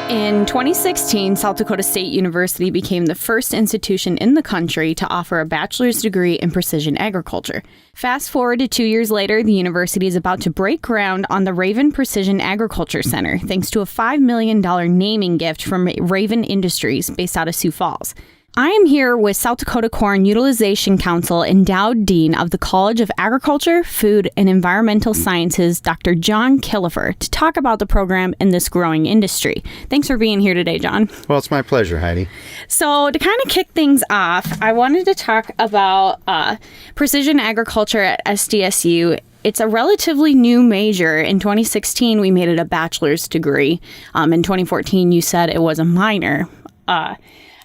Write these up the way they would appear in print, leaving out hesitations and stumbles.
In 2016, South Dakota State University became the first institution in the country to offer a bachelor's degree in precision agriculture. Fast forward to 2 years later, the university is about to break ground on the Raven Precision Agriculture Center, thanks to a $5 million naming gift from Raven Industries based out of Sioux Falls. I am here with South Dakota Corn Utilization Council endowed dean of the College of Agriculture, Food, and Environmental Sciences, Dr. John Killefer, to talk about the program in this growing industry. Thanks for being here today, John. Well, it's my pleasure, Heidi. So to kind of kick things off, I wanted to talk about precision agriculture at SDSU. It's a relatively new major. In 2016, we made it a bachelor's degree. In 2014, you said it was a minor.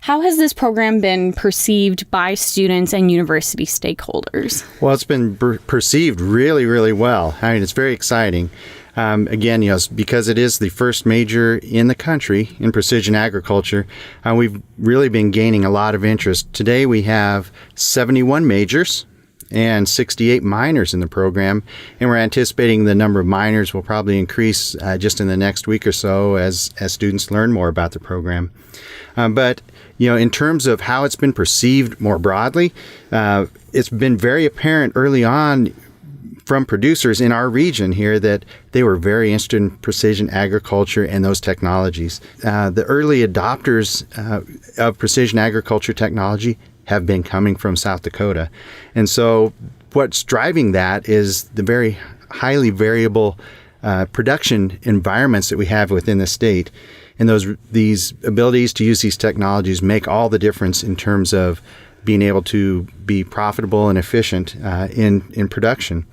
How has this program been perceived by students and university stakeholders? Well, it's been perceived really, really well. I mean, it's very exciting. Again, because it is the first major in the country in precision agriculture, we've really been gaining a lot of interest. Today, we have 71 majors and 68 minors in the program, and we're anticipating the number of minors will probably increase just in the next week or so as students learn more about the program. But in terms of how it's been perceived more broadly, it's been very apparent early on from producers in our region here that they were very interested in precision agriculture and those technologies. The early adopters of precision agriculture technology have been coming from South Dakota. And so what's driving that is the very highly variable production environments that we have within the state. And these abilities to use these technologies make all the difference in terms of being able to be profitable and efficient in production.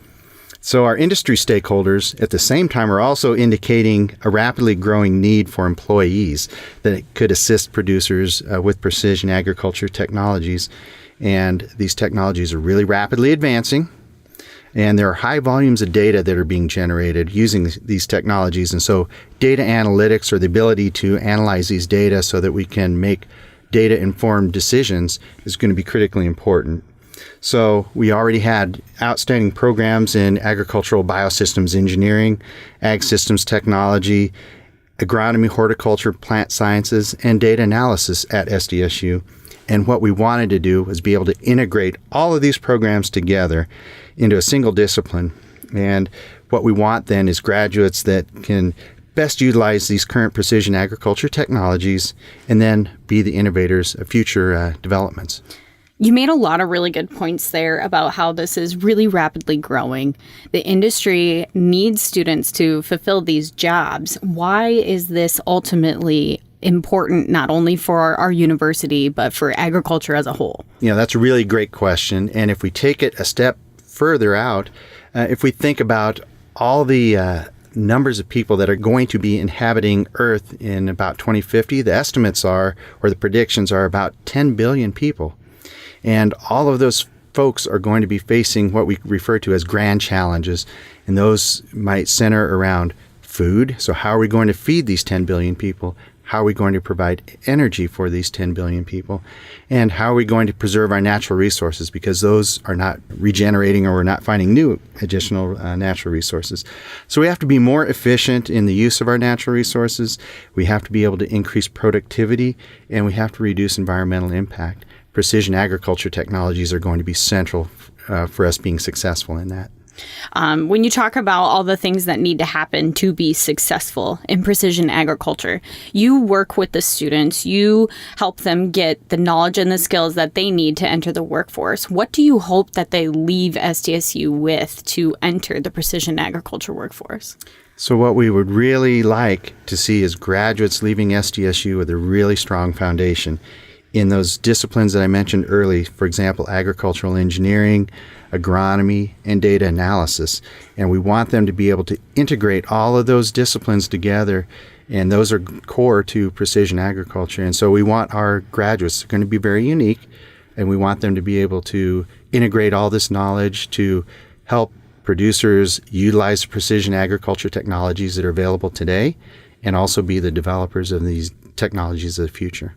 So our industry stakeholders at the same time are also indicating a rapidly growing need for employees that could assist producers with precision agriculture technologies. And these technologies are really rapidly advancing. And there are high volumes of data that are being generated using these technologies. And so data analytics, or the ability to analyze these data so that we can make data-informed decisions, is going to be critically important. So we already had outstanding programs in agricultural biosystems engineering, ag systems technology, agronomy, horticulture, plant sciences, and data analysis at SDSU. And what we wanted to do was be able to integrate all of these programs together into a single discipline. And what we want then is graduates that can best utilize these current precision agriculture technologies and then be the innovators of future developments. You made a lot of really good points there about how this is really rapidly growing. The industry needs students to fulfill these jobs. Why is this ultimately important not only for our university, but for agriculture as a whole? That's a really great question. And if we take it a step further out, if we think about all the numbers of people that are going to be inhabiting Earth in about 2050, the estimates are, or the predictions are, about 10 billion people. And all of those folks are going to be facing what we refer to as grand challenges. And those might center around food. So how are we going to feed these 10 billion people? How are we going to provide energy for these 10 billion people? And how are we going to preserve our natural resources? Because those are not regenerating, or we're not finding new additional natural resources. So we have to be more efficient in the use of our natural resources. We have to be able to increase productivity, and we have to reduce environmental impact. Precision agriculture technologies are going to be central for us being successful in that. When you talk about all the things that need to happen to be successful in precision agriculture, you work with the students, you help them get the knowledge and the skills that they need to enter the workforce. What do you hope that they leave SDSU with to enter the precision agriculture workforce? So what we would really like to see is graduates leaving SDSU with a really strong foundation in those disciplines that I mentioned early, for example, agricultural engineering, agronomy, and data analysis. And we want them to be able to integrate all of those disciplines together, and those are core to precision agriculture. And so we want our graduates, they're going to be very unique, and we want them to be able to integrate all this knowledge to help producers utilize precision agriculture technologies that are available today, and also be the developers of these technologies of the future.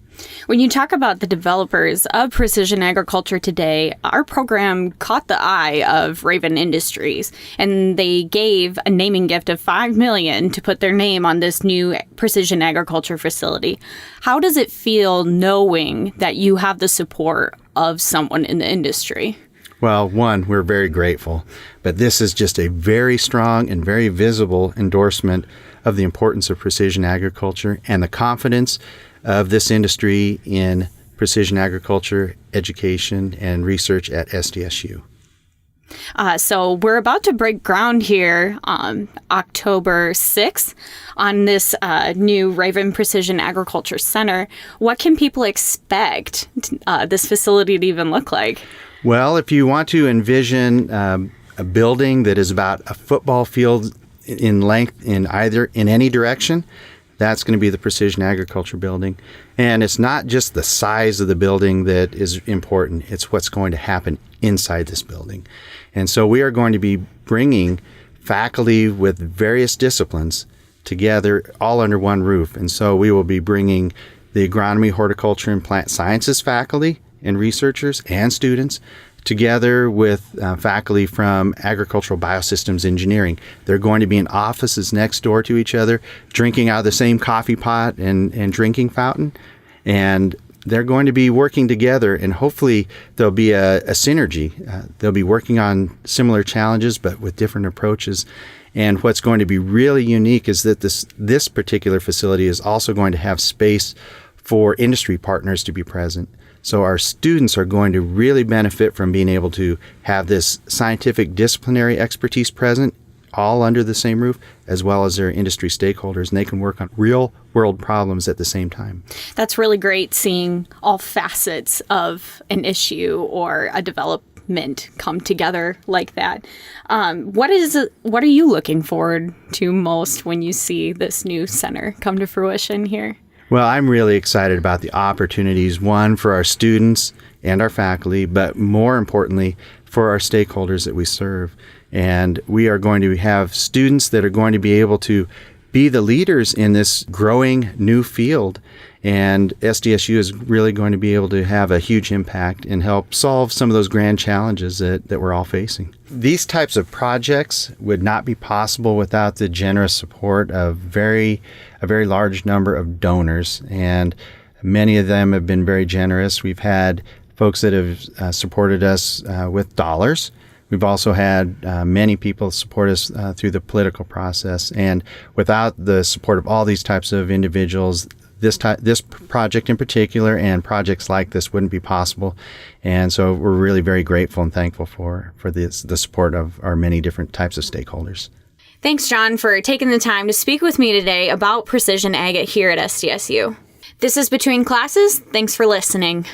When you talk about the developers of precision agriculture today, our program caught the eye of Raven Industries, and they gave a naming gift of $5 million to put their name on this new precision agriculture facility. How does it feel knowing that you have the support of someone in the industry? Well, one, we're very grateful, but this is just a very strong and very visible endorsement of the importance of precision agriculture and the confidence of this industry in precision agriculture, education, and research at SDSU. So we're about to break ground here on October 6th on this new Raven Precision Agriculture Center. What can people expect this facility to even look like? Well, if you want to envision a building that is about a football field in length in any direction, that's going to be the Precision Agriculture Building. And it's not just the size of the building that is important, it's what's going to happen inside this building. And so we are going to be bringing faculty with various disciplines together all under one roof. And so we will be bringing the agronomy, horticulture, and plant sciences faculty and researchers and students together with faculty from agricultural biosystems engineering. They're going to be in offices next door to each other, drinking out of the same coffee pot and drinking fountain. And they're going to be working together, and hopefully there'll be a synergy. They'll be working on similar challenges, but with different approaches. And what's going to be really unique is that this particular facility is also going to have space for industry partners to be present. So our students are going to really benefit from being able to have this scientific disciplinary expertise present all under the same roof, as well as their industry stakeholders, and they can work on real world problems at the same time. That's really great, seeing all facets of an issue or a development come together like that. What are you looking forward to most when you see this new center come to fruition here? Well, I'm really excited about the opportunities, one, for our students and our faculty, but more importantly, for our stakeholders that we serve. And we are going to have students that are going to be able to be the leaders in this growing new field. And SDSU is really going to be able to have a huge impact and help solve some of those grand challenges that we're all facing. These types of projects would not be possible without the generous support of a very large number of donors, and many of them have been very generous. We've had folks that have supported us with dollars. We've also had many people support us through the political process, and without the support of all these types of individuals, this project in particular and projects like this wouldn't be possible. And so we're really very grateful and thankful for the support of our many different types of stakeholders. Thanks, John, for taking the time to speak with me today about Precision Ag here at SDSU. This is Between Classes. Thanks for listening.